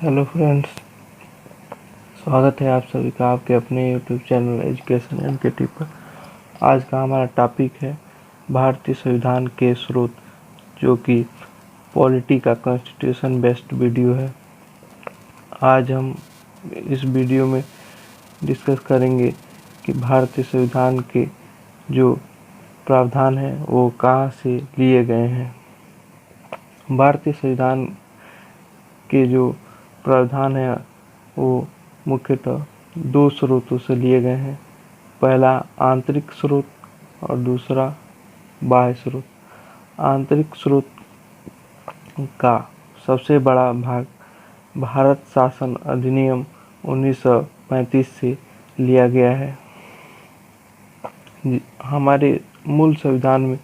Hello friends, स्वागत है आप सभी का आपके अपने यूट्यूब चैनल एजुकेशन एमकेटी पर। आज का हमारा टॉपिक है भारतीय संविधान के स्रोत, जो कि पॉलिटी का कॉन्स्टिट्यूशन बेस्ड वीडियो है। आज हम इस वीडियो में डिस्कस करेंगे कि भारतीय संविधान के जो प्रावधान हैं वो कहाँ से लिए गए हैं। भारतीय संविधान के जो प्रावधान है वो मुख्यतः दो स्रोतों से लिए गए हैं। पहला आंतरिक स्रोत और दूसरा बाह्य स्रोत। आंतरिक स्रोत का सबसे बड़ा भाग भारत शासन अधिनियम 1935 से लिया गया है। हमारे मूल संविधान में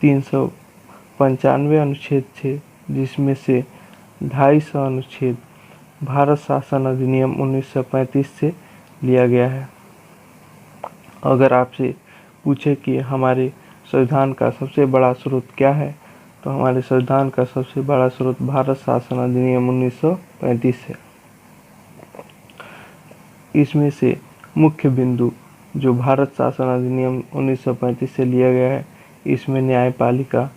395 अनुच्छेद थे, जिसमें से 250 अनुच्छेद भारत शासन अधिनियम 1935 से लिया गया है। अगर आपसे पूछे कि हमारे संविधान का सबसे बड़ा स्रोत क्या है, तो हमारे संविधान का सबसे बड़ा स्रोत भारत शासन अधिनियम 1935 है। इसमें से मुख्य बिंदु जो भारत शासन अधिनियम 1935 से लिया गया है, इसमें न्यायपालिका,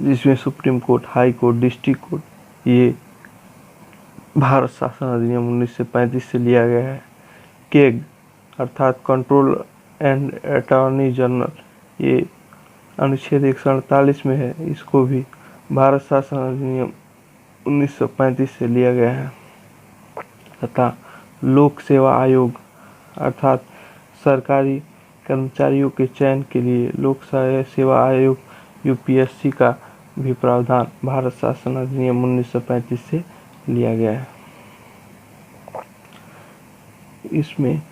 जिसमें supreme court, high court, district court, ये भारत शासन अधिनियम 1935 से लिया गया है। केग अर्थात कंट्रोल एंड अटॉर्नी जनरल, ये अनुच्छेद 148 में है, इसको भी भारत शासन अधिनियम 1935 से लिया गया है। तथा लोक सेवा आयोग अर्थात सरकारी कर्मचारियों के चयन के लिए लोक सेवा आयोग यूपीएससी का भी प्रावधान भारत शासन अधिनियम 1935 से लिया गया है। इसमें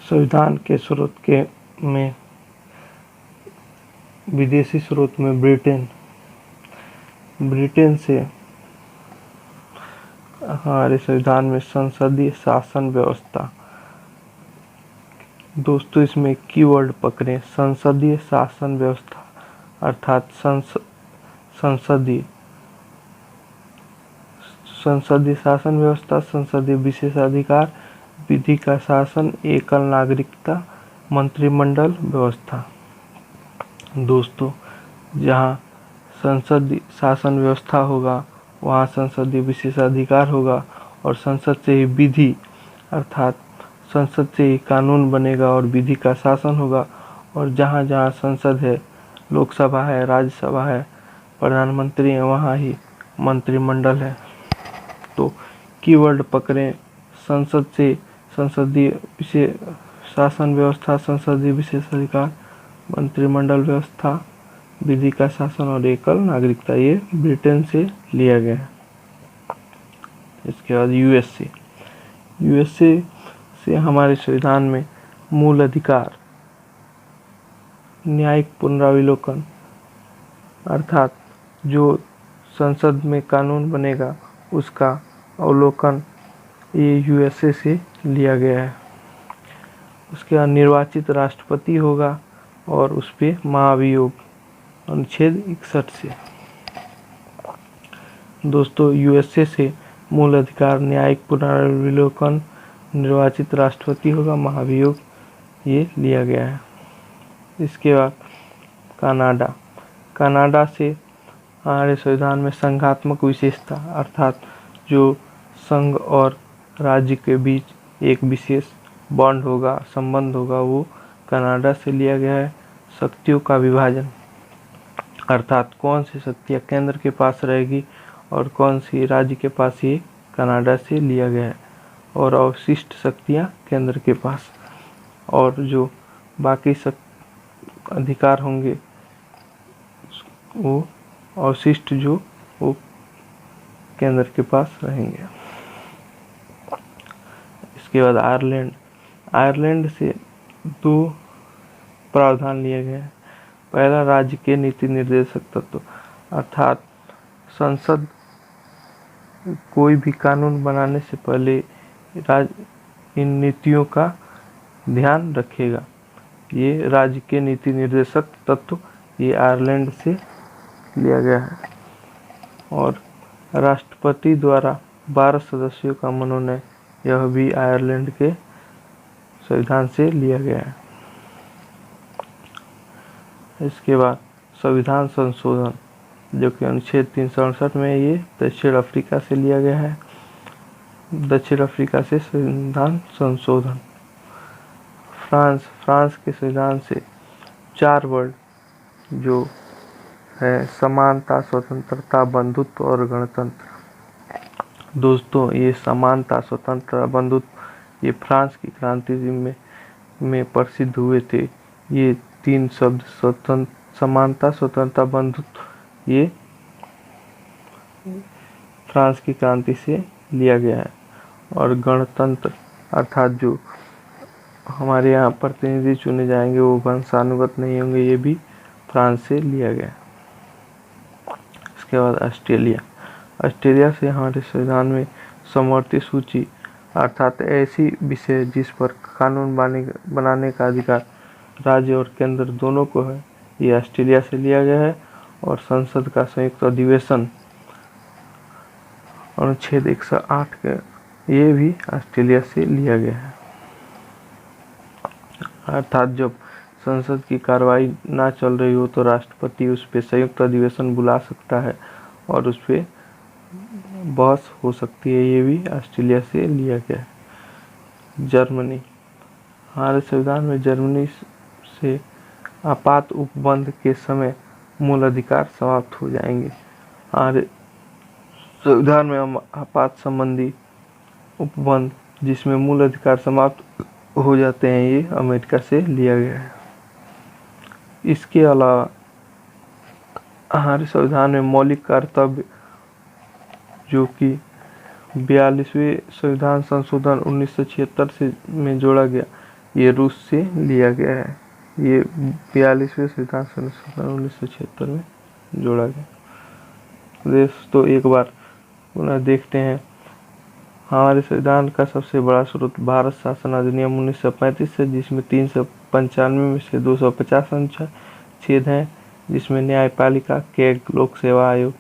संविधान के स्रोत के में विदेशी स्रोत में ब्रिटेन से हमारे संविधान में संसदीय शासन व्यवस्था। दोस्तों, इसमें कीवर्ड पकड़ें, संसदीय शासन व्यवस्था अर्थात संसदीय शासन व्यवस्था, संसदीय विशेषाधिकार, विधि का शासन, एकल नागरिकता, मंत्रिमंडल व्यवस्था। दोस्तों, जहाँ संसदीय शासन व्यवस्था होगा वहाँ संसदीय विशेषाधिकार होगा और संसद से ही विधि अर्थात संसद से ही कानून बनेगा और विधि का शासन होगा। और जहाँ जहाँ संसद है, लोकसभा है, राज्यसभा है, प्रधानमंत्री है, वहाँ ही मंत्रिमंडल है। तो कीवर्ड पकड़ें, संसद से संसदीय विशेष शासन व्यवस्था, संसदीय विशेषाधिकार, मंत्रिमंडल व्यवस्था, विधि का शासन और एकल नागरिकता, ये ब्रिटेन से लिया गया है। इसके बाद यूएसए से हमारे संविधान में मूल अधिकार, न्यायिक पुनरावलोकन अर्थात जो संसद में कानून बनेगा उसका अवलोकन, ये यूएसए से लिया गया है। उसके बाद निर्वाचित राष्ट्रपति होगा और उस पर महाभियोग अनुच्छेद 61 से। दोस्तों, यूएसए से मूल अधिकार, न्यायिक पुनरावलोकन, निर्वाचित राष्ट्रपति होगा, महाभियोग, ये लिया गया है। इसके बाद कनाडा से हमारे संविधान में संघात्मक विशेषता अर्थात जो संघ और राज्य के बीच एक विशेष बॉन्ड होगा, संबंध होगा, वो कनाडा से लिया गया है। शक्तियों का विभाजन अर्थात कौन सी शक्तियाँ केंद्र के पास रहेगी और कौन सी राज्य के पास, ये कनाडा से लिया गया है। और अवशिष्ट शक्तियाँ केंद्र के पास, और जो बाकी अधिकार होंगे वो अवशिष्ट जो वो केंद्र के पास रहेंगे। इसके बाद आयरलैंड से दो प्रावधान लिए गए हैं। पहला राज्य के नीति निर्देशक तत्व अर्थात संसद कोई भी कानून बनाने से पहले इन नीतियों का ध्यान रखेगा। ये राज्य के नीति निर्देशक तत्व, ये आयरलैंड से लिया गया है। और राष्ट्रपति द्वारा 12 सदस्यों का मनोनयन, यह भी आयरलैंड के संविधान से लिया गया है। इसके बाद संविधान संशोधन, जो कि अनुच्छेद 368 में, ये दक्षिण अफ्रीका से लिया गया है। दक्षिण अफ्रीका से संविधान संशोधन। फ्रांस के संविधान से 4 वर्ड जो है समानता, स्वतंत्रता, बंधुत्व और गणतंत्र। दोस्तों, ये समानता, स्वतंत्रता, बंधुत्व ये फ्रांस की क्रांति में प्रसिद्ध हुए थे। ये 3 शब्द समानता, स्वतंत्रता, बंधुत्व ये फ्रांस की क्रांति से लिया गया है। और गणतंत्र अर्थात जो हमारे यहाँ प्रतिनिधि चुने जाएंगे वो वंशानुगत नहीं होंगे, ये भी फ्रांस से लिया गया। इसके बाद ऑस्ट्रेलिया से हमारे संविधान में समवर्ती सूची अर्थात ऐसी विषय जिस पर कानून बनाने का अधिकार राज्य और केंद्र दोनों को है, ये ऑस्ट्रेलिया से लिया गया है। और संसद का संयुक्त अधिवेशन अनुच्छेद 108 के, ये भी ऑस्ट्रेलिया से लिया गया है। अर्थात जब संसद की कार्रवाई ना चल रही हो तो राष्ट्रपति उस पर संयुक्त अधिवेशन बुला सकता है और उस पर बहस हो सकती है, ये भी ऑस्ट्रेलिया से लिया गया है। जर्मनी, हमारे संविधान में जर्मनी से आपात उपबंध के समय मूल अधिकार समाप्त हो जाएंगे। हमारे संविधान में आपात संबंधी उपबंध जिसमें मूल अधिकार समाप्त हो जाते हैं, ये अमेरिका से लिया गया है। इसके अलावा हमारे संविधान में मौलिक कर्तव्य जो कि 42वें संविधान संशोधन 1976 से में जोड़ा गया, ये रूस से लिया गया है। ये 42वें संविधान संशोधन 1976 में जोड़ा गया। दोस्तों, एक बार पुनः देखते हैं। हमारे संविधान का सबसे बड़ा स्रोत भारत शासन अधिनियम 1935 है, जिसमें 395 में से 250 अनुच्छेद हैं, जिसमें न्यायपालिका, कैग, लोक सेवा आयोग।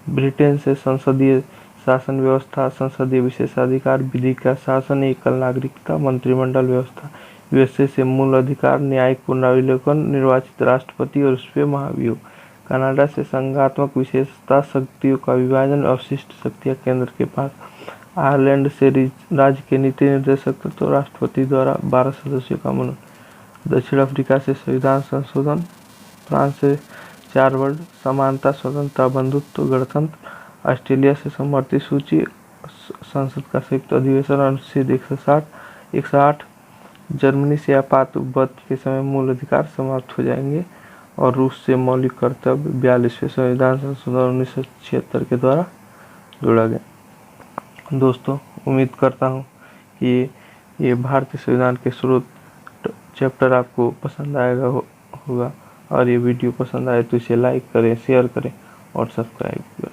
ब्रिटेन से संसदीय शासन व्यवस्था, संसदीय विशेषाधिकार, विधि का शासन, एकल नागरिकता, मंत्रिमंडल व्यवस्था। यूएसए से मूल अधिकार, न्यायिक पुनरावलोकन, निर्वाचित राष्ट्रपति और उसपे महाभियोग। कनाडा से संघात्मक विशेषता, शक्तियों का विभाजन, अवशिष्ट शक्तियां केंद्र के पास। आयरलैंड से राज्य के नीति निर्देशक तत्व, राष्ट्रपति द्वारा 12 सदस्यों का मनोनयन। दक्षिण अफ्रीका से संविधान संशोधन। फ्रांस से 4 वर्ड समानता, स्वतंत्रता, बंधुत्व, गणतंत्र। ऑस्ट्रेलिया से समवर्ती सूची, संसद का संयुक्त अधिवेशन अनुच्छेद 108। जर्मनी से आपात उपबंध के समय मूल अधिकार समाप्त हो जाएंगे। और रूस से मौलिक कर्तव्य 42वें संविधान संशोधन 1976 के द्वारा जोड़ा गया। दोस्तों, उम्मीद करता हूँ कि ये भारतीय संविधान के स्रोत चैप्टर आपको पसंद आएगा होगा। और ये वीडियो पसंद आए तो इसे लाइक करें, शेयर करें और सब्सक्राइब करें।